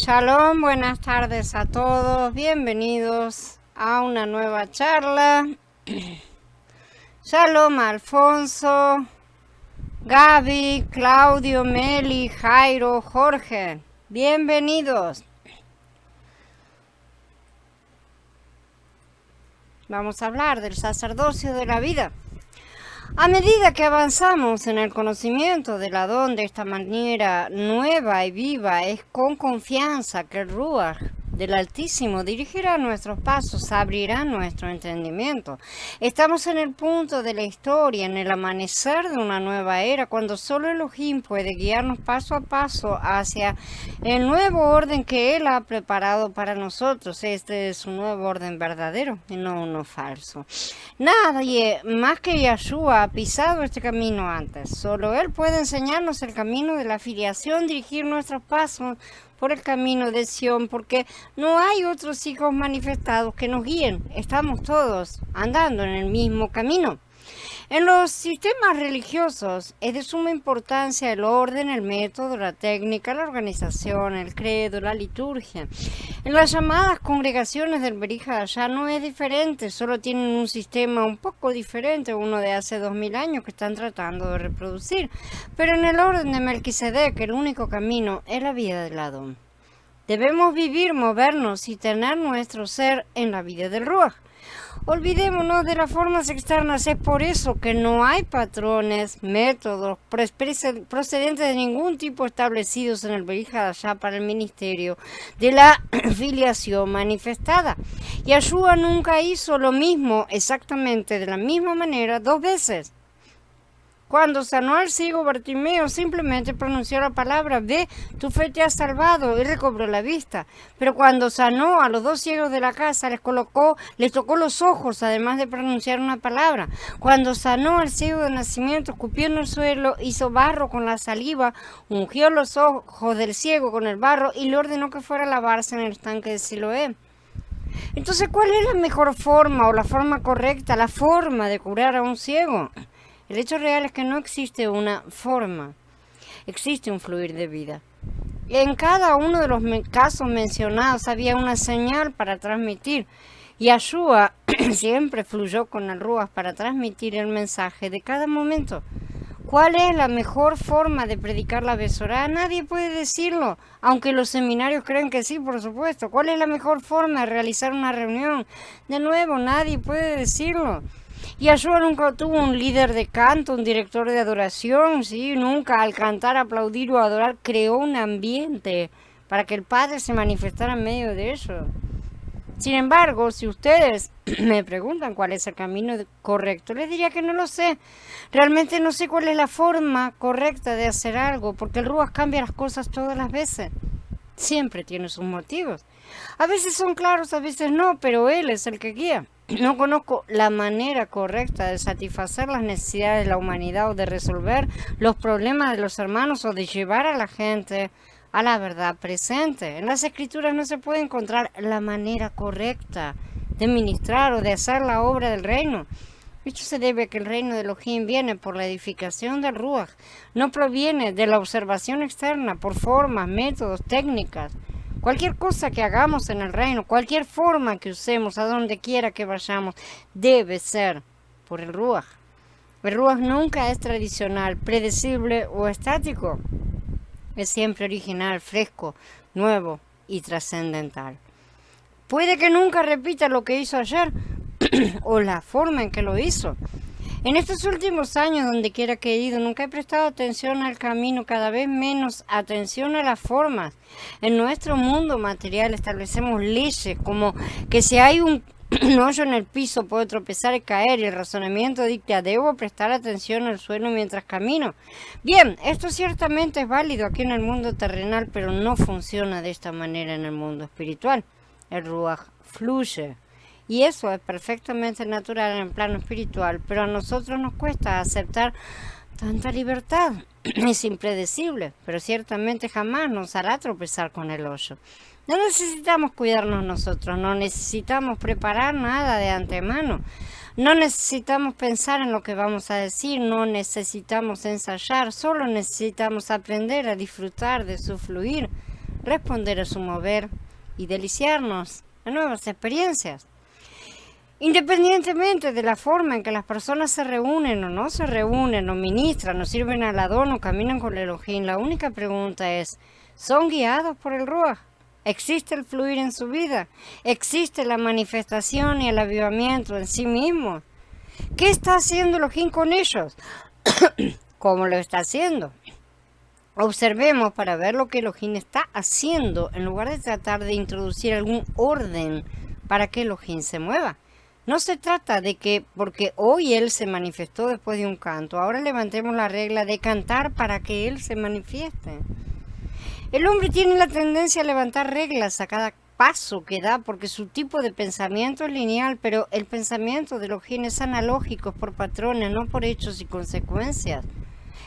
Shalom, buenas tardes a todos, bienvenidos a una nueva charla. Shalom, Alfonso, Gaby, Claudio, Meli, Jairo, Jorge, bienvenidos. Vamos a hablar del sacerdocio de la vida. A medida que avanzamos en el conocimiento del Adón de esta manera nueva y viva, es con confianza que el Ruach del Altísimo dirigirá nuestros pasos, abrirá nuestro entendimiento. Estamos en el punto de la historia, en el amanecer de una nueva era, cuando solo Elohim puede guiarnos paso a paso hacia el nuevo orden que Él ha preparado para nosotros. Este es un nuevo orden verdadero y no uno falso. Nadie más que Yahshua ha pisado este camino antes. Solo Él puede enseñarnos el camino de la filiación, dirigir nuestros pasos por el camino de Sion, porque no hay otros hijos manifestados que nos guíen. Estamos todos andando en el mismo camino. En los sistemas religiosos es de suma importancia el orden, el método, la técnica, la organización, el credo, la liturgia. En las llamadas congregaciones del Berij Hadashah no es diferente, solo tienen un sistema un poco diferente, uno de hace 2000 años que están tratando de reproducir. Pero en el orden de Melquisedec, el único camino es la vida del Adón. Debemos vivir, movernos y tener nuestro ser en la vida del Ruach. Olvidémonos de las formas externas, es por eso que no hay patrones, métodos procedentes de ningún tipo establecidos en el Berij Hadashah para el ministerio de la filiación manifestada. Yahshua nunca hizo lo mismo exactamente de la misma manera dos veces. Cuando sanó al ciego Bartimeo, simplemente pronunció la palabra: ve, tu fe te ha salvado, y recobró la vista. Pero cuando sanó a los dos ciegos de la casa, les tocó los ojos, además de pronunciar una palabra. Cuando sanó al ciego de nacimiento, escupió en el suelo, hizo barro con la saliva, ungió los ojos del ciego con el barro y le ordenó que fuera a lavarse en el estanque de Siloé. Entonces, ¿cuál es la mejor forma o la forma correcta, la forma de curar a un ciego? El hecho real es que no existe una forma, existe un fluir de vida. En cada uno de los casos mencionados había una señal para transmitir. Yahshua siempre fluyó con el Ruach para transmitir el mensaje de cada momento. ¿Cuál es la mejor forma de predicar la Besorá? Nadie puede decirlo, aunque los seminarios creen que sí, por supuesto. ¿Cuál es la mejor forma de realizar una reunión? De nuevo, nadie puede decirlo. Yahshua nunca tuvo un líder de canto, un director de adoración, ¿sí? Nunca al cantar, aplaudir o adorar creó un ambiente para que el Padre se manifestara en medio de eso. Sin embargo, si ustedes me preguntan cuál es el camino correcto, les diría que no lo sé. Realmente no sé cuál es la forma correcta de hacer algo, porque el Ruach cambia las cosas todas las veces. Siempre tiene sus motivos. A veces son claros, a veces no, pero Él es el que guía. No conozco la manera correcta de satisfacer las necesidades de la humanidad o de resolver los problemas de los hermanos o de llevar a la gente a la verdad presente. En las Escrituras no se puede encontrar la manera correcta de ministrar o de hacer la obra del reino. Esto se debe a que el reino de Elohim viene por la edificación del Ruach, no proviene de la observación externa por formas, métodos, técnicas. Cualquier cosa que hagamos en el reino, cualquier forma que usemos, a donde quiera que vayamos, debe ser por el Ruach. El Ruach nunca es tradicional, predecible o estático. Es siempre original, fresco, nuevo y trascendental. Puede que nunca repita lo que hizo ayer o la forma en que lo hizo. En estos últimos años, donde quiera que he ido, nunca he prestado atención al camino, cada vez menos atención a las formas. En nuestro mundo material establecemos leyes como que si hay un hoyo en el piso puedo tropezar y caer, y el razonamiento dicta: debo prestar atención al suelo mientras camino. Bien, esto ciertamente es válido aquí en el mundo terrenal, pero no funciona de esta manera en el mundo espiritual. El Ruach fluye. Y eso es perfectamente natural en el plano espiritual, pero a nosotros nos cuesta aceptar tanta libertad. Es impredecible, pero ciertamente jamás nos hará tropezar con el hoyo. No necesitamos cuidarnos nosotros, no necesitamos preparar nada de antemano, no necesitamos pensar en lo que vamos a decir, no necesitamos ensayar, solo necesitamos aprender a disfrutar de su fluir. responder a su mover y deliciarnos en nuevas experiencias. Independientemente de la forma en que las personas se reúnen o no se reúnen, o ministran, o sirven al Adón, o caminan con el Elohim, la única pregunta es, ¿son guiados por el Ruach? ¿Existe el fluir en su vida? ¿Existe la manifestación y el avivamiento en sí mismo? ¿Qué está haciendo Elohim con ellos? ¿Cómo lo está haciendo? Observemos para ver lo que Elohim está haciendo en lugar de tratar de introducir algún orden para que Elohim se mueva. No se trata de que porque hoy Él se manifestó después de un canto, ahora levantemos la regla de cantar para que Él se manifieste. El hombre tiene la tendencia a levantar reglas a cada paso que da porque su tipo de pensamiento es lineal, pero el pensamiento de Elohim es analógico por patrones, no por hechos y consecuencias.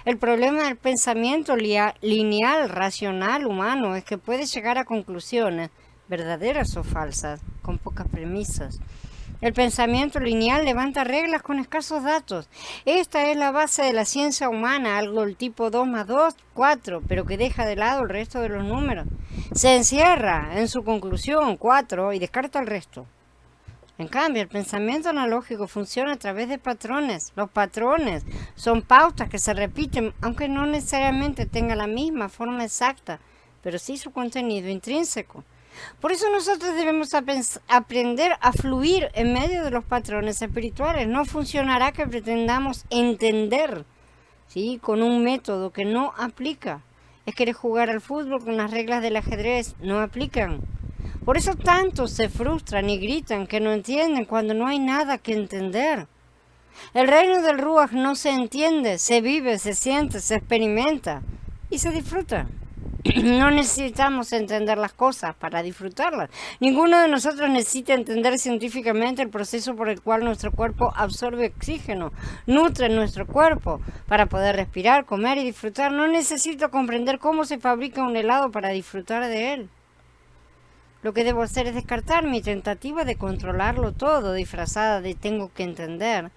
El problema del pensamiento lineal, racional, humano, es que puede llegar a conclusiones, verdaderas o falsas, con pocas premisas. El pensamiento lineal levanta reglas con escasos datos. Esta es la base de la ciencia humana, algo del tipo 2 más 2, 4, pero que deja de lado el resto de los números. Se encierra en su conclusión 4 y descarta el resto. En cambio, el pensamiento analógico funciona a través de patrones. Los patrones son pautas que se repiten, aunque no necesariamente tengan la misma forma exacta, pero sí su contenido intrínseco. Por eso nosotros debemos aprender a fluir en medio de los patrones espirituales. No funcionará que pretendamos entender, ¿sí?, con un método que no aplica. Es querer jugar al fútbol con las reglas del ajedrez, no aplican. Por eso tantos se frustran y gritan que no entienden cuando no hay nada que entender. El reino del Ruach no se entiende, se vive, se siente, se experimenta y se disfruta. No necesitamos entender las cosas para disfrutarlas. Ninguno de nosotros necesita entender científicamente el proceso por el cual nuestro cuerpo absorbe oxígeno, nutre nuestro cuerpo para poder respirar, comer y disfrutar. No necesito comprender cómo se fabrica un helado para disfrutar de él. Lo que debo hacer es descartar mi tentativa de controlarlo todo, disfrazada de tengo que entender,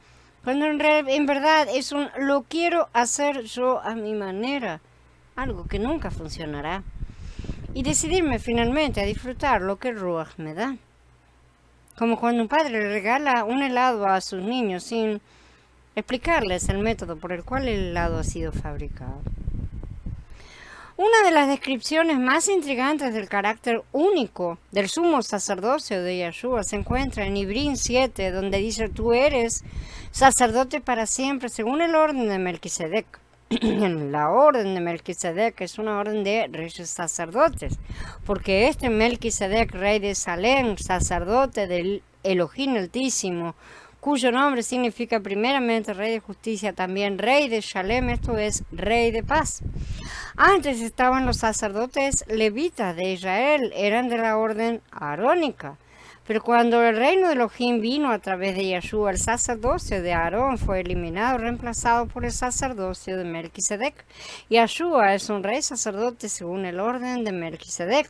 cuando en verdad es un lo quiero hacer yo a mi manera, algo que nunca funcionará, y decidirme finalmente a disfrutar lo que el Ruach me da. Como cuando un padre le regala un helado a sus niños sin explicarles el método por el cual el helado ha sido fabricado. Una de las descripciones más intrigantes del carácter único del sumo sacerdocio de Yeshua se encuentra en Ibrín 7, donde dice, tú eres sacerdote para siempre según el orden de Melquisedec. La orden de Melquisedec es una orden de reyes sacerdotes, porque este Melquisedec, rey de Salem, sacerdote del Elohim Altísimo, cuyo nombre significa primeramente rey de justicia, también rey de Shalem, esto es rey de paz. Antes estaban los sacerdotes levitas de Israel, eran de la orden arónica. Pero cuando el reino de Elohim vino a través de Yeshua, el sacerdocio de Aarón fue eliminado, reemplazado por el sacerdocio de Melquisedec. Yeshua es un rey sacerdote según el orden de Melquisedec.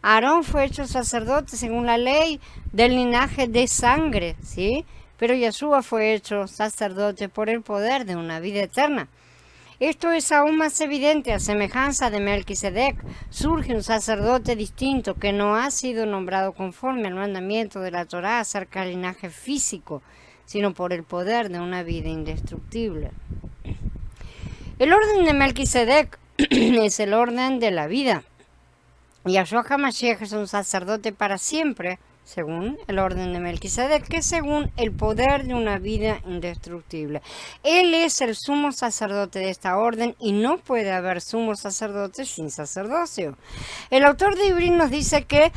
Aarón fue hecho sacerdote según la ley del linaje de sangre, ¿sí? Pero Yeshua fue hecho sacerdote por el poder de una vida eterna. Esto es aún más evidente a semejanza de Melquisedec. Surge un sacerdote distinto que no ha sido nombrado conforme al mandamiento de la Torá acerca del linaje físico, sino por el poder de una vida indestructible. El orden de Melquisedec es el orden de la vida. Yahshua HaMashiach es un sacerdote para siempre, según el orden de Melquisedec, que es según el poder de una vida indestructible. Él es el sumo sacerdote de esta orden y no puede haber sumo sacerdote sin sacerdocio. El autor de Ibrín nos dice que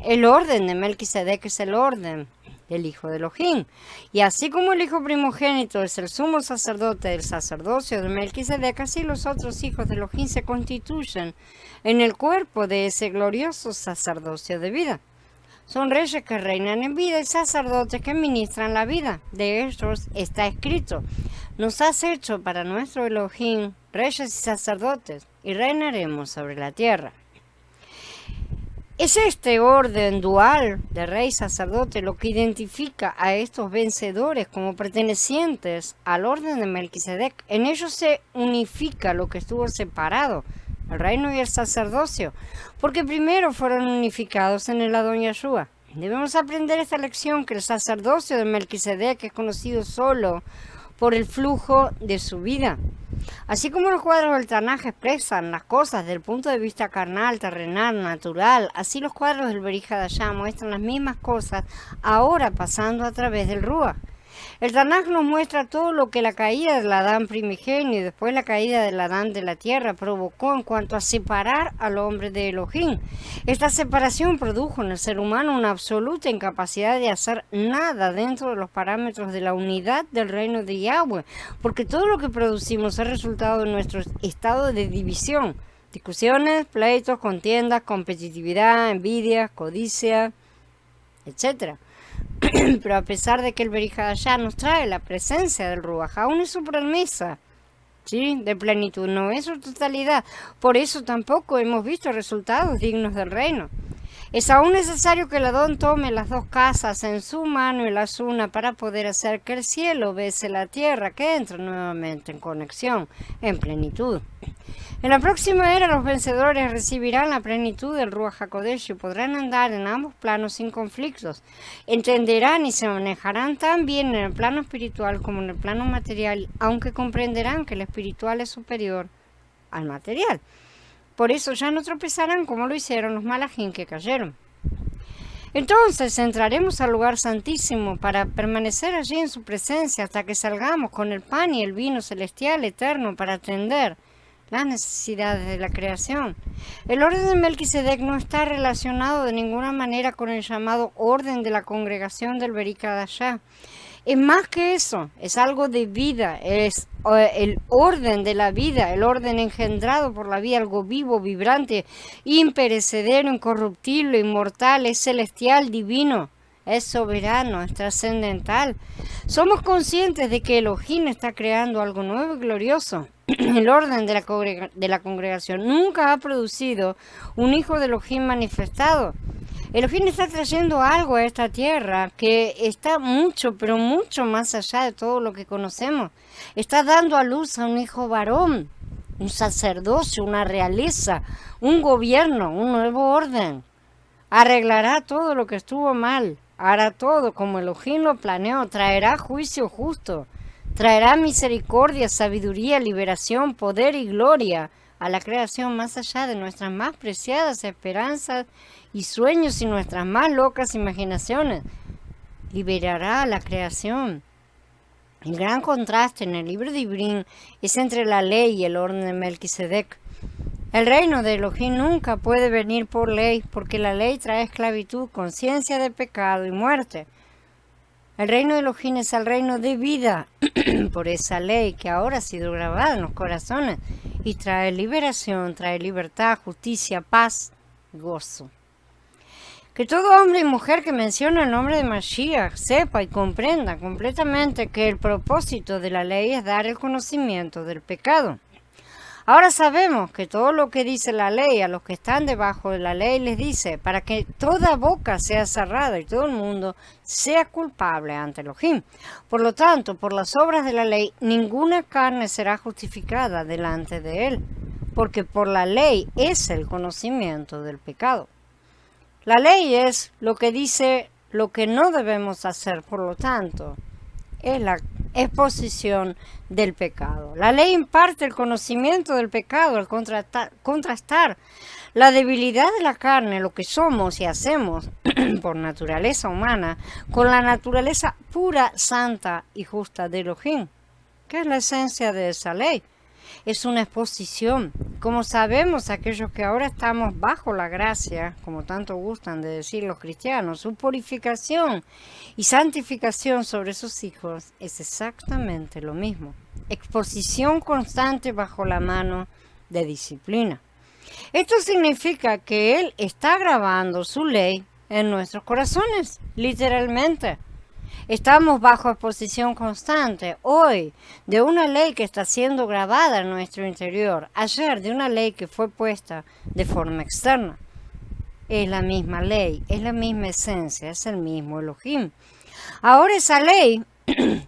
el orden de Melquisedec es el orden del hijo de Elohim. Y así como el hijo primogénito es el sumo sacerdote del sacerdocio de Melquisedec, así los otros hijos de Elohim se constituyen en el cuerpo de ese glorioso sacerdocio de vida. Son reyes que reinan en vida y sacerdotes que ministran la vida. De ellos está escrito, nos has hecho para nuestro Elohim reyes y sacerdotes, y reinaremos sobre la tierra. Es este orden dual de rey y sacerdote lo que identifica a estos vencedores como pertenecientes al orden de Melquisedec. En ellos se unifica lo que estuvo separado el reino y el sacerdocio, porque primero fueron unificados en el Adón Yahshua. Debemos aprender esta lección, que el sacerdocio de Melquisedec es conocido solo por el flujo de su vida. Así como los cuadros del Tanaj expresan las cosas desde el punto de vista carnal, terrenal, natural, así los cuadros del Berij Hadashah muestran las mismas cosas, ahora pasando a través del Ruach. El Tanaj nos muestra todo lo que la caída del Adán primigenio y después la caída del Adán de la tierra provocó en cuanto a separar al hombre de Elohim. Esta separación produjo en el ser humano una absoluta incapacidad de hacer nada dentro de los parámetros de la unidad del reino de Yahweh, porque todo lo que producimos es resultado de nuestro estado de división. Discusiones, pleitos, contiendas, competitividad, envidia, codicia, etc. Pero a pesar de que el Berij Hadashah nos trae la presencia del Ruach, aún es su promesa, ¿sí?, de plenitud, no es su totalidad. Por eso tampoco hemos visto resultados dignos del reino. Es aún necesario que el Adón tome las dos casas en su mano y las una para poder hacer que el cielo bese la tierra, que entre nuevamente en conexión, en plenitud. En la próxima era los vencedores recibirán la plenitud del Ruach HaKodesh y podrán andar en ambos planos sin conflictos. Entenderán y se manejarán tan bien en el plano espiritual como en el plano material, aunque comprenderán que el espiritual es superior al material. Por eso ya no tropezarán como lo hicieron los malajim que cayeron. Entonces entraremos al lugar santísimo para permanecer allí en su presencia hasta que salgamos con el pan y el vino celestial eterno para atender las necesidades de la creación. El orden de Melquisedec no está relacionado de ninguna manera con el llamado orden de la congregación del Berij Hadashah. Es más que eso, es algo de vida, es el orden de la vida, el orden engendrado por la vida, algo vivo, vibrante, imperecedero, incorruptible, inmortal, es celestial, divino, es soberano, es trascendental. Somos conscientes de que Elohim está creando algo nuevo y glorioso. El orden de la congregación nunca ha producido un hijo de Elohim manifestado. Elohim está trayendo algo a esta tierra que está mucho, pero mucho más allá de todo lo que conocemos. Está dando a luz a un hijo varón, un sacerdocio, una realeza, un gobierno, un nuevo orden. Arreglará todo lo que estuvo mal, hará todo como Elohim lo planeó, traerá juicio justo, traerá misericordia, sabiduría, liberación, poder y gloria a la creación más allá de nuestras más preciadas esperanzas y sueños y nuestras más locas imaginaciones. Liberará a la creación. El gran contraste en el libro de Ibrim es entre la ley y el orden de Melquisedec. El reino de Elohim nunca puede venir por ley, porque la ley trae esclavitud, conciencia de pecado y muerte. El reino de Elohim es el reino de vida, por esa ley que ahora ha sido grabada en los corazones y trae liberación, trae libertad, justicia, paz, gozo. Que todo hombre y mujer que menciona el nombre de Mashiach sepa y comprenda completamente que el propósito de la ley es dar el conocimiento del pecado. Ahora sabemos que todo lo que dice la ley a los que están debajo de la ley les dice para que toda boca sea cerrada y todo el mundo sea culpable ante Elohim. Por lo tanto, por las obras de la ley, ninguna carne será justificada delante de él, porque por la ley es el conocimiento del pecado. La ley es lo que dice lo que no debemos hacer, por lo tanto, es la exposición del pecado. La ley imparte el conocimiento del pecado al contrastar la debilidad de la carne, lo que somos y hacemos por naturaleza humana, con la naturaleza pura, santa y justa de Elohim. ¿Qué es la esencia de esa ley? Es una exposición. Como sabemos, aquellos que ahora estamos bajo la gracia, como tanto gustan de decir los cristianos, su purificación y santificación sobre sus hijos es exactamente lo mismo. Exposición constante bajo la mano de disciplina. Esto significa que Él está grabando su ley en nuestros corazones, literalmente. Estamos bajo exposición constante hoy de una ley que está siendo grabada en nuestro interior, ayer de una ley que fue puesta de forma externa. Es la misma ley, es la misma esencia, es el mismo Elohim. Ahora esa ley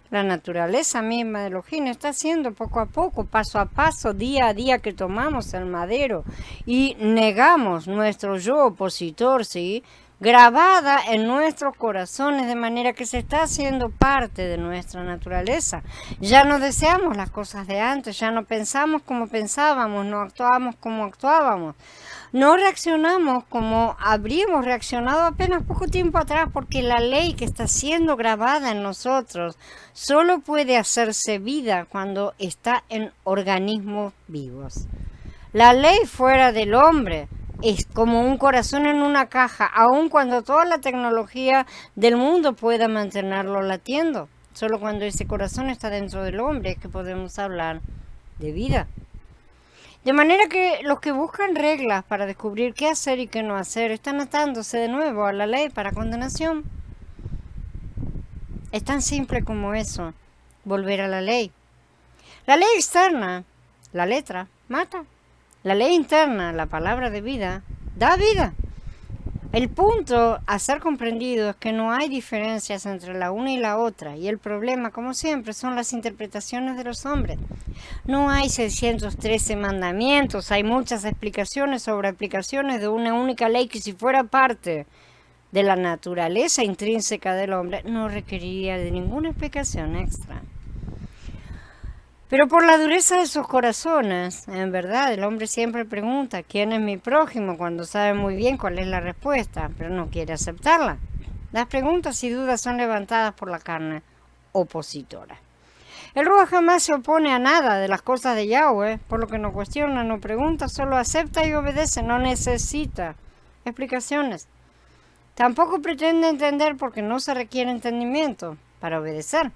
La naturaleza misma de Elohim está haciendo poco a poco, paso a paso, día a día que tomamos el madero y negamos nuestro yo opositor, ¿sí?, grabada en nuestros corazones, de manera que se está haciendo parte de nuestra naturaleza. Ya no deseamos las cosas de antes, ya no pensamos como pensábamos, no actuamos como actuábamos. No reaccionamos como habríamos reaccionado apenas poco tiempo atrás, porque la ley que está siendo grabada en nosotros solo puede hacerse vida cuando está en organismos vivos. La ley fuera del hombre es como un corazón en una caja, aun cuando toda la tecnología del mundo pueda mantenerlo latiendo. Solo cuando ese corazón está dentro del hombre es que podemos hablar de vida. De manera que los que buscan reglas para descubrir qué hacer y qué no hacer están atándose de nuevo a la ley para condenación. Es tan simple como eso, volver a la ley. La ley externa, la letra, mata. La ley interna, la palabra de vida, da vida. El punto a ser comprendido es que no hay diferencias entre la una y la otra, y el problema, como siempre, son las interpretaciones de los hombres. No hay 613 mandamientos, hay muchas explicaciones sobre aplicaciones de una única ley que, si fuera parte de la naturaleza intrínseca del hombre, no requeriría de ninguna explicación extra. Pero por la dureza de sus corazones, en verdad, el hombre siempre pregunta ¿quién es mi prójimo?, cuando sabe muy bien cuál es la respuesta, pero no quiere aceptarla. Las preguntas y dudas son levantadas por la carne opositora. El Ruach jamás se opone a nada de las cosas de Yahweh, por lo que no cuestiona, no pregunta, solo acepta y obedece, no necesita explicaciones. Tampoco pretende entender, porque no se requiere entendimiento para obedecer.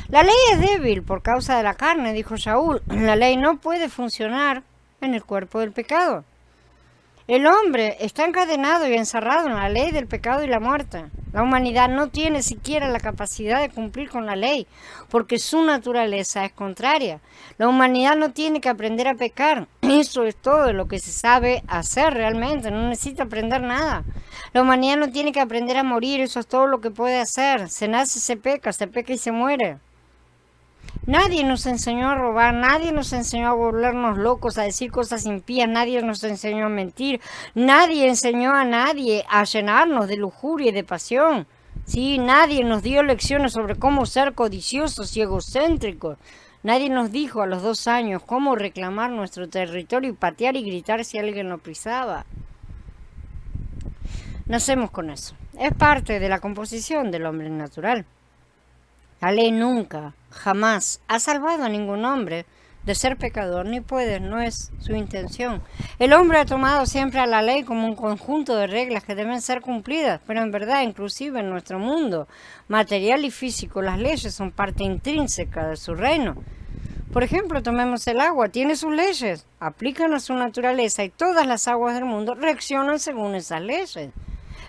La ley es débil por causa de la carne, dijo Shaul. La ley no puede funcionar en el cuerpo del pecado. El hombre está encadenado y encerrado en la ley del pecado y la muerte. La humanidad no tiene siquiera la capacidad de cumplir con la ley, porque su naturaleza es contraria. La humanidad no tiene que aprender a pecar. Eso es todo lo que se sabe hacer realmente, no necesita aprender nada. La humanidad no tiene que aprender a morir, eso es todo lo que puede hacer. Se nace, se peca y se muere. Nadie nos enseñó a robar, nadie nos enseñó a volvernos locos, a decir cosas impías, nadie nos enseñó a mentir, nadie enseñó a nadie a llenarnos de lujuria y de pasión. Sí, nadie nos dio lecciones sobre cómo ser codiciosos y egocéntricos. Nadie nos dijo a los 2 años cómo reclamar nuestro territorio y patear y gritar si alguien lo pisaba. Nacemos con eso. Es parte de la composición del hombre natural. La ley nunca, jamás ha salvado a ningún hombre de ser pecador, ni puede, no es su intención. El hombre ha tomado siempre a la ley como un conjunto de reglas que deben ser cumplidas, pero en verdad, inclusive en nuestro mundo material y físico, las leyes son parte intrínseca de su reino. Por ejemplo, tomemos el agua, tiene sus leyes, aplican a su naturaleza y todas las aguas del mundo reaccionan según esas leyes.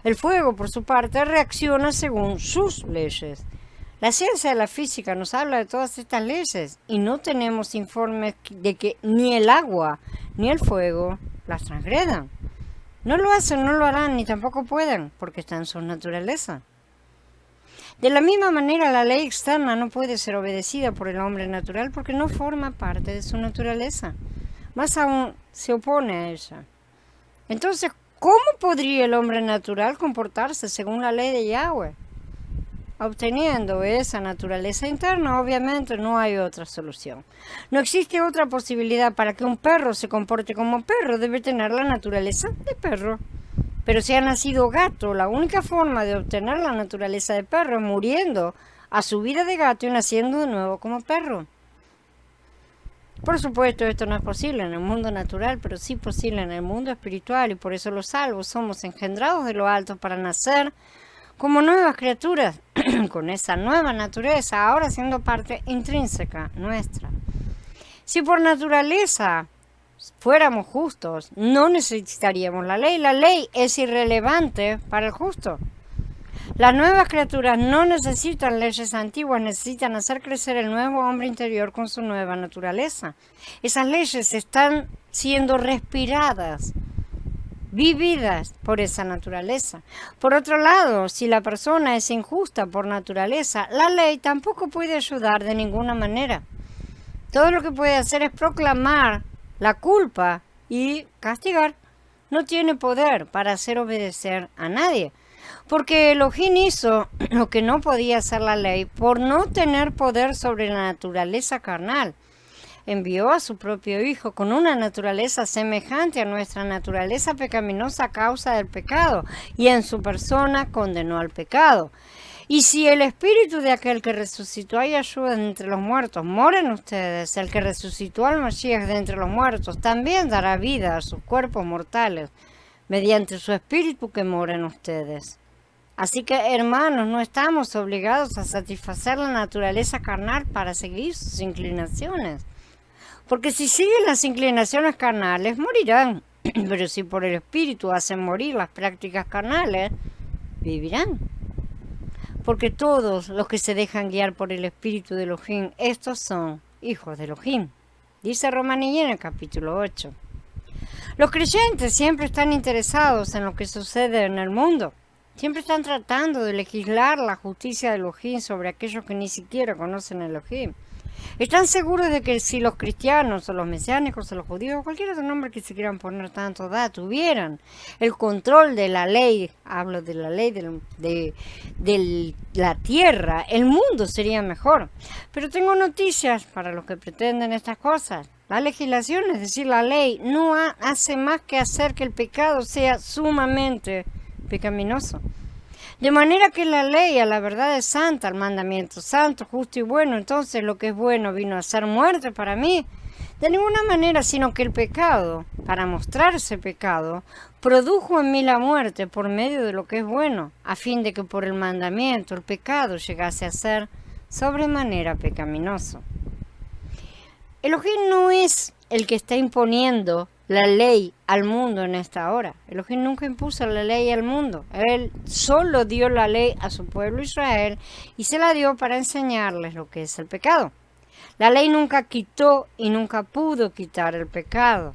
El fuego, por su parte, reacciona según sus leyes. La ciencia de la física nos habla de todas estas leyes y no tenemos informes de que ni el agua ni el fuego las transgredan. No lo hacen, no lo harán, ni tampoco pueden, porque está en su naturaleza. De la misma manera, la ley externa no puede ser obedecida por el hombre natural porque no forma parte de su naturaleza. Más aún, se opone a ella. Entonces, ¿cómo podría el hombre natural comportarse según la ley de Yahweh? Obteniendo esa naturaleza interna, obviamente no hay otra solución. No existe otra posibilidad. Para que un perro se comporte como perro, debe tener la naturaleza de perro. Pero si ha nacido gato, la única forma de obtener la naturaleza de perro es muriendo a su vida de gato y naciendo de nuevo como perro. Por supuesto, esto no es posible en el mundo natural, pero sí posible en el mundo espiritual, y por eso los salvos somos engendrados de lo alto para nacer como nuevas criaturas, con esa nueva naturaleza, ahora siendo parte intrínseca nuestra. Si por naturaleza fuéramos justos, no necesitaríamos la ley. La ley es irrelevante para el justo. Las nuevas criaturas no necesitan leyes antiguas, necesitan hacer crecer el nuevo hombre interior con su nueva naturaleza. Esas leyes están siendo respiradas vividas por esa naturaleza. Por otro lado, si la persona es injusta por naturaleza, la ley tampoco puede ayudar de ninguna manera. Todo lo que puede hacer es proclamar la culpa y castigar. No tiene poder para hacer obedecer a nadie. Porque Elohim hizo lo que no podía hacer la ley por no tener poder sobre la naturaleza carnal. Envió a su propio Hijo con una naturaleza semejante a nuestra naturaleza pecaminosa a causa del pecado, y en su persona condenó al pecado. Y si el espíritu de aquel que resucitó a Yeshua de entre los muertos mora en ustedes, el que resucitó al Mashiach de entre los muertos también dará vida a sus cuerpos mortales, mediante su espíritu que mora en ustedes. Así que, hermanos, no estamos obligados a satisfacer la naturaleza carnal para seguir sus inclinaciones. Porque si siguen las inclinaciones carnales, morirán. Pero si por el espíritu hacen morir las prácticas carnales, vivirán. Porque todos los que se dejan guiar por el espíritu de Elohim, estos son hijos de Elohim. Dice Romaní en el capítulo 8. Los creyentes siempre están interesados en lo que sucede en el mundo. Siempre están tratando de legislar la justicia de Elohim sobre aquellos que ni siquiera conocen a Elohim. Están seguros de que si los cristianos o los mesiánicos o los judíos o cualquier otro nombre que se quieran poner tanto tuvieran el control de la ley, hablo de la ley de la tierra, el mundo sería mejor. Pero tengo noticias para los que pretenden estas cosas. La legislación, es decir, la ley, no hace más que hacer que el pecado sea sumamente pecaminoso. De manera que la ley a la verdad es santa, el mandamiento santo, justo y bueno. Entonces lo que es bueno vino a ser muerte para mí. De ninguna manera, sino que el pecado, para mostrarse pecado, produjo en mí la muerte por medio de lo que es bueno, a fin de que por el mandamiento el pecado llegase a ser sobremanera pecaminoso. Elohim no es el que está imponiendo la ley al mundo en esta hora. Elohim nunca impuso la ley al mundo. Él solo dio la ley a su pueblo Israel y se la dio para enseñarles lo que es el pecado. La ley nunca quitó y nunca pudo quitar el pecado.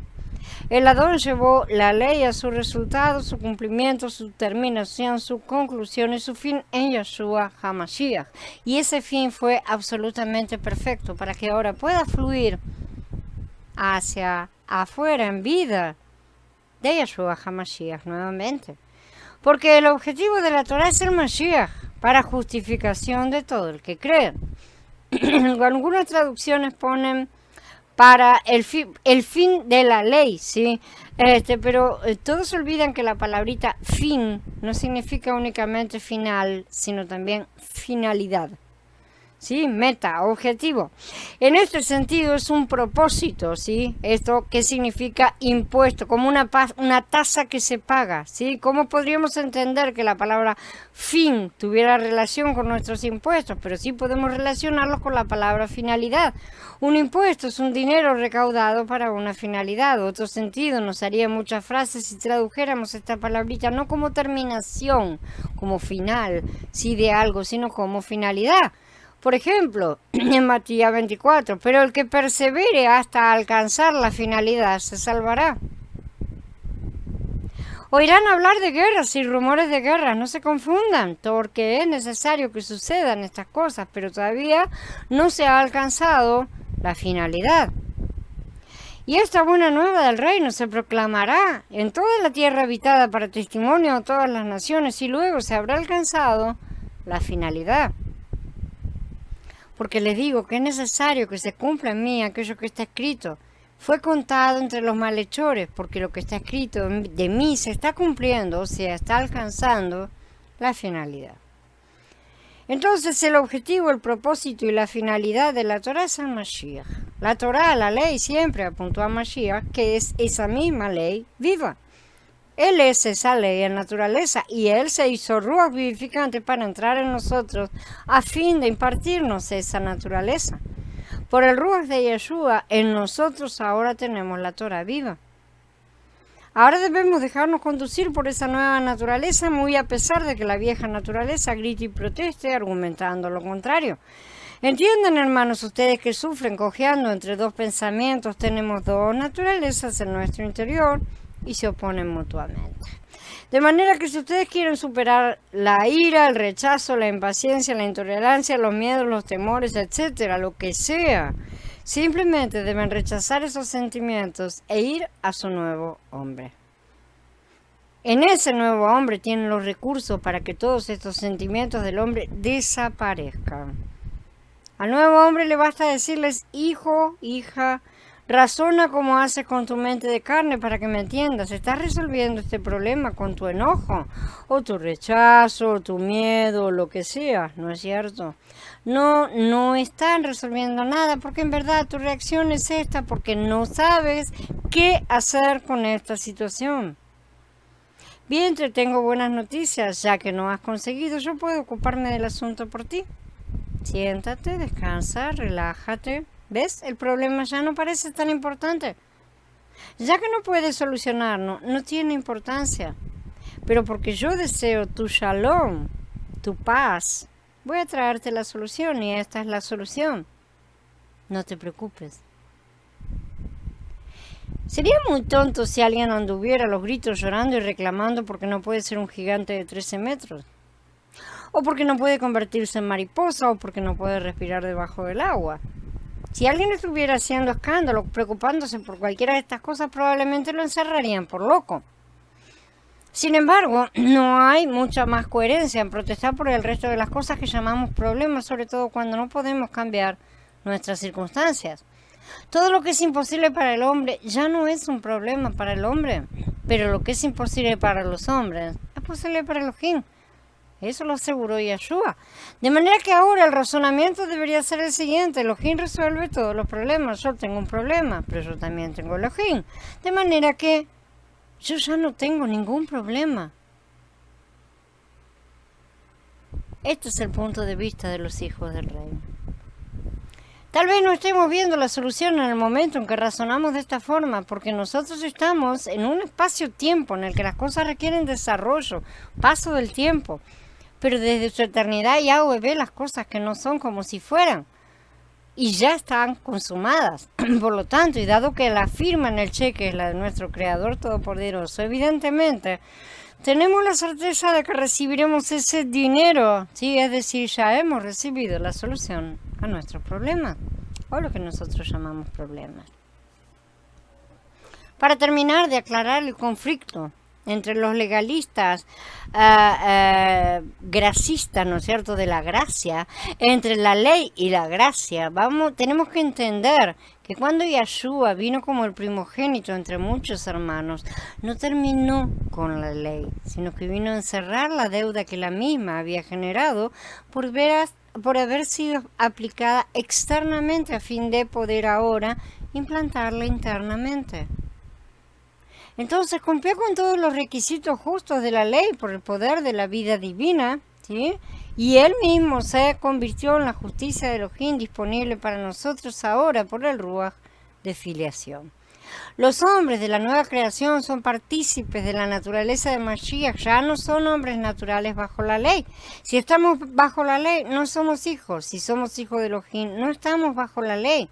El Adón llevó la ley a su resultado, su cumplimiento, su terminación, su conclusión y su fin en Yeshua HaMashiach. Y ese fin fue absolutamente perfecto para que ahora pueda fluir hacia afuera en vida de Yeshua HaMashiach nuevamente. Porque el objetivo de la Torah es el Mashiach para justificación de todo el que cree. Algunas traducciones ponen para el fin de la ley, ¿sí? Pero todos olvidan que la palabrita fin no significa únicamente final, sino también finalidad. ¿Sí? Meta, objetivo. En este sentido es un propósito, ¿sí? Esto que significa impuesto, como una tasa que se paga, ¿sí? ¿Cómo podríamos entender que la palabra fin tuviera relación con nuestros impuestos? Pero sí podemos relacionarlos con la palabra finalidad. Un impuesto es un dinero recaudado para una finalidad. Otro sentido nos haría muchas frases si tradujéramos esta palabrita no como terminación, como final, sí, de algo, sino como finalidad. Por ejemplo, en Matías 24, pero el que persevere hasta alcanzar la finalidad se salvará. Oirán hablar de guerras y rumores de guerras, no se confundan, porque es necesario que sucedan estas cosas, pero todavía no se ha alcanzado la finalidad. Y esta buena nueva del reino se proclamará en toda la tierra habitada para testimonio a todas las naciones, y luego se habrá alcanzado la finalidad. Porque les digo que es necesario que se cumpla en mí aquello que está escrito. Fue contado entre los malhechores, porque lo que está escrito de mí se está cumpliendo, o sea, está alcanzando la finalidad. Entonces el objetivo, el propósito y la finalidad de la Torah es el Mashiach. La Torah, la ley, siempre apuntó a Mashiach, que es esa misma ley viva. Él es esa ley en naturaleza y Él se hizo ruach vivificante para entrar en nosotros a fin de impartirnos esa naturaleza. Por el ruach de Yeshua, en nosotros ahora tenemos la Torah viva. Ahora debemos dejarnos conducir por esa nueva naturaleza, muy a pesar de que la vieja naturaleza grite y proteste argumentando lo contrario. ¿Entienden, hermanos, ustedes que sufren cojeando entre dos pensamientos? Tenemos dos naturalezas en nuestro interior. y se oponen mutuamente. De manera que si ustedes quieren superar la ira, el rechazo, la impaciencia, la intolerancia, los miedos, los temores, etcétera, lo que sea, simplemente deben rechazar esos sentimientos e ir a su nuevo hombre. En ese nuevo hombre tienen los recursos para que todos estos sentimientos del hombre desaparezcan. Al nuevo hombre le basta decirles: hijo, hija, razona como haces con tu mente de carne para que me entiendas. ¿Estás resolviendo este problema con tu enojo? O tu rechazo, o tu miedo, o lo que sea, ¿no es cierto? No están resolviendo nada, porque en verdad tu reacción es esta, porque no sabes qué hacer con esta situación. Bien, te tengo buenas noticias, ya que no has conseguido, yo puedo ocuparme del asunto por ti. Siéntate, descansa, relájate. ¿Ves? El problema ya no parece tan importante. Ya que no puedes solucionarlo, no tiene importancia. Pero porque yo deseo tu shalom, tu paz, voy a traerte la solución y esta es la solución. No te preocupes. Sería muy tonto si alguien anduviera a los gritos llorando y reclamando porque no puede ser un gigante de 13 metros. O porque no puede convertirse en mariposa, o porque no puede respirar debajo del agua. Si alguien estuviera haciendo escándalo, preocupándose por cualquiera de estas cosas, probablemente lo encerrarían por loco. Sin embargo, no hay mucha más coherencia en protestar por el resto de las cosas que llamamos problemas, sobre todo cuando no podemos cambiar nuestras circunstancias. Todo lo que es imposible para el hombre ya no es un problema para el hombre, pero lo que es imposible para los hombres es posible para Elohim. Eso lo aseguró Yeshua. De manera que ahora el razonamiento debería ser el siguiente: Elohim resuelve todos los problemas. Yo tengo un problema, pero yo también tengo Elohim. De manera que yo ya no tengo ningún problema. Este es el punto de vista de los hijos del reino. Tal vez no estemos viendo la solución en el momento en que razonamos de esta forma, porque nosotros estamos en un espacio-tiempo en el que las cosas requieren desarrollo, paso del tiempo. Pero desde su eternidad Yahweh ve las cosas que no son como si fueran y ya están consumadas. Por lo tanto, y dado que la firma en el cheque es la de nuestro Creador Todopoderoso, evidentemente tenemos la certeza de que recibiremos ese dinero, ¿sí? Es decir, ya hemos recibido la solución a nuestros problemas, o lo que nosotros llamamos problemas. Para terminar de aclarar el conflicto entre los legalistas gracistas, ¿no es cierto?, de la gracia, entre la ley y la gracia, tenemos que entender que cuando Yeshua vino como el primogénito entre muchos hermanos, no terminó con la ley, sino que vino a encerrar la deuda que la misma había generado por haber sido aplicada externamente a fin de poder ahora implantarla internamente. Entonces cumplió con todos los requisitos justos de la ley por el poder de la vida divina, ¿sí? Y él mismo se convirtió en la justicia de Elohim disponible para nosotros ahora por el Ruach de filiación. Los hombres de la nueva creación son partícipes de la naturaleza de Mashiach, ya no son hombres naturales bajo la ley. Si estamos bajo la ley, no somos hijos. Si somos hijos de Elohim, no estamos bajo la ley.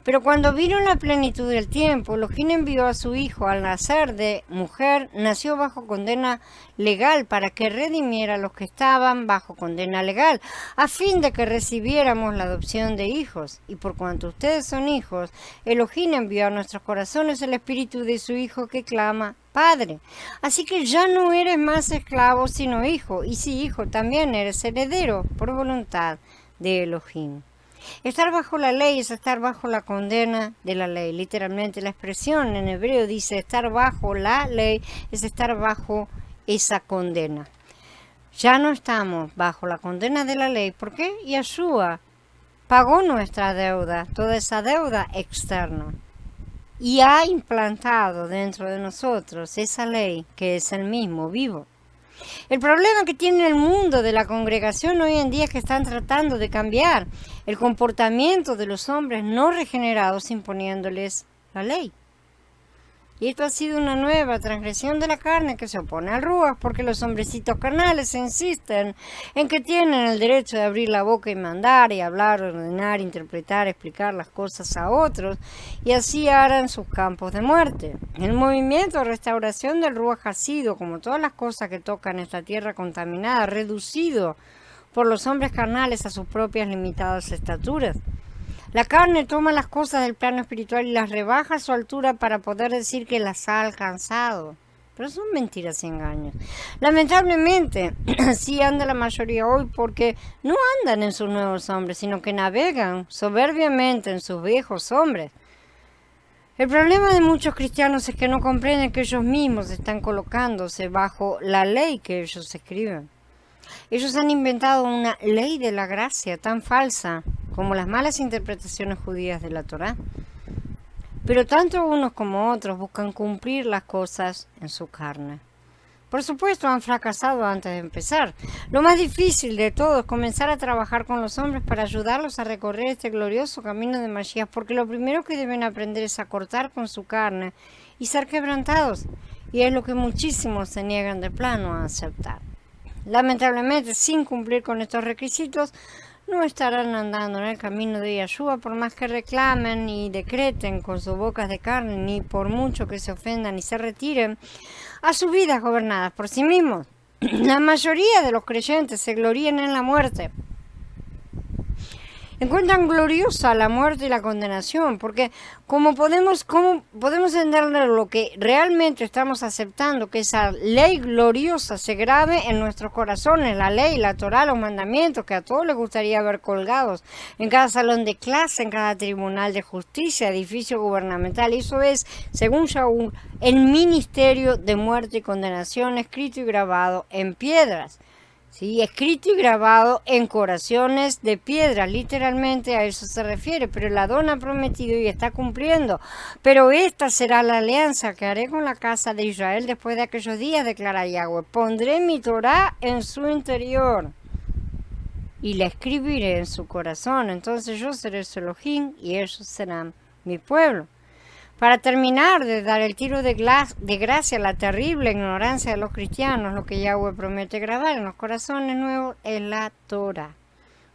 Pero cuando vino la plenitud del tiempo, Elohim envió a su hijo al nacer de mujer, nació bajo condena legal para que redimiera a los que estaban bajo condena legal, a fin de que recibiéramos la adopción de hijos. Y por cuanto ustedes son hijos, Elohim envió a nuestros corazones el espíritu de su hijo que clama: Padre. Así que ya no eres más esclavo sino hijo, y si hijo también eres heredero por voluntad de Elohim. Estar bajo la ley es estar bajo la condena de la ley. Literalmente la expresión en hebreo dice estar bajo la ley es estar bajo esa condena. Ya no estamos bajo la condena de la ley porque Yeshua pagó nuestra deuda, toda esa deuda externa, y ha implantado dentro de nosotros esa ley que es el mismo vivo. El problema que tiene el mundo de la congregación hoy en día es que están tratando de cambiar el comportamiento de los hombres no regenerados imponiéndoles la ley. Y esto ha sido una nueva transgresión de la carne que se opone al Ruach, porque los hombrecitos carnales insisten en que tienen el derecho de abrir la boca y mandar, y hablar, ordenar, interpretar, explicar las cosas a otros, y así harán sus campos de muerte. El movimiento de restauración del Ruach ha sido, como todas las cosas que tocan esta tierra contaminada, reducido por los hombres carnales a sus propias limitadas estaturas. La carne toma las cosas del plano espiritual y las rebaja a su altura para poder decir que las ha alcanzado. Pero son mentiras y engaños. Lamentablemente, así anda la mayoría hoy porque no andan en sus nuevos hombres, sino que navegan soberbiamente en sus viejos hombres. El problema de muchos cristianos es que no comprenden que ellos mismos están colocándose bajo la ley que ellos escriben. Ellos han inventado una ley de la gracia tan falsa como las malas interpretaciones judías de la Torá. Pero tanto unos como otros buscan cumplir las cosas en su carne. Por supuesto, han fracasado antes de empezar. Lo más difícil de todo es comenzar a trabajar con los hombres para ayudarlos a recorrer este glorioso camino de Mashiach, porque lo primero que deben aprender es a cortar con su carne y ser quebrantados, y es lo que muchísimos se niegan de plano a aceptar. Lamentablemente, sin cumplir con estos requisitos, no estarán andando en el camino de Yahshua por más que reclamen y decreten con sus bocas de carne, ni por mucho que se ofendan y se retiren a sus vidas gobernadas por sí mismos. La mayoría de los creyentes se glorían en la muerte. Encuentran gloriosa la muerte y la condenación, porque ¿cómo podemos entender lo que realmente estamos aceptando? Que esa ley gloriosa se grabe en nuestros corazones, la ley, la Torá, los mandamientos, que a todos les gustaría ver colgados en cada salón de clase, en cada tribunal de justicia, edificio gubernamental. Y eso es, según Shaul, el ministerio de muerte y condenación escrito y grabado en piedras. Sí, escrito y grabado en corazones de piedra, literalmente a eso se refiere, pero el Adón ha prometido y está cumpliendo. Pero esta será la alianza que haré con la casa de Israel después de aquellos días, declara Yahweh. Pondré mi Torá en su interior y la escribiré en su corazón. Entonces yo seré su Elohim y ellos serán mi pueblo. Para terminar de dar el tiro de gracia a la terrible ignorancia de los cristianos, lo que Yahweh promete grabar en los corazones nuevos es la Torah.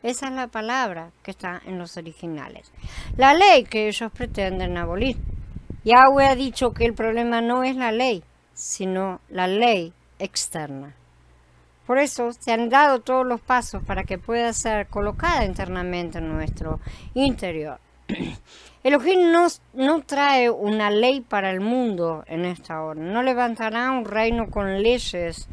Esa es la palabra que está en los originales. La ley que ellos pretenden abolir. Yahweh ha dicho que el problema no es la ley, sino la ley externa. Por eso se han dado todos los pasos para que pueda ser colocada internamente en nuestro interior. Elohim no trae una ley para el mundo en esta hora. No levantará un reino con leyes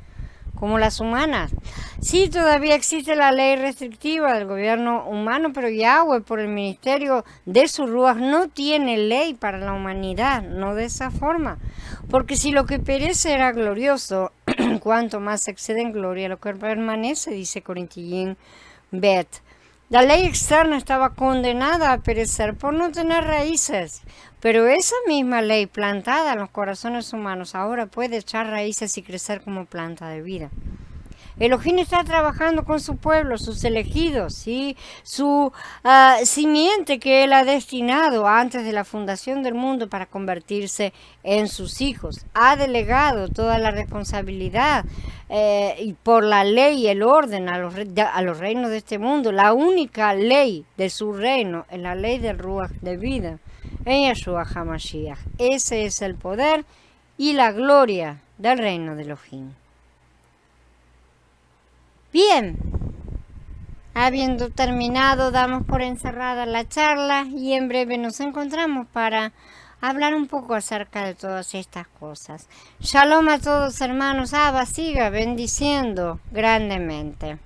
como las humanas. Sí, todavía existe la ley restrictiva del gobierno humano, pero Yahweh, por el ministerio de su Ruach, no tiene ley para la humanidad, no de esa forma. Porque si lo que perece era glorioso, cuanto más excede en gloria lo que permanece, dice Corintillín Bet. La ley externa estaba condenada a perecer por no tener raíces, pero esa misma ley plantada en los corazones humanos ahora puede echar raíces y crecer como planta de vida. Elohim está trabajando con su pueblo, sus elegidos, ¿sí? Su simiente que Él ha destinado antes de la fundación del mundo para convertirse en sus hijos. Ha delegado toda la responsabilidad y por la ley y el orden a los reinos de este mundo. La única ley de su reino es la ley del Ruach de vida en Yahshua HaMashiach. Ese es el poder y la gloria del reino de Elohim. Bien, habiendo terminado, damos por encerrada la charla y en breve nos encontramos para hablar un poco acerca de todas estas cosas. Shalom a todos hermanos, Abba siga bendiciendo grandemente.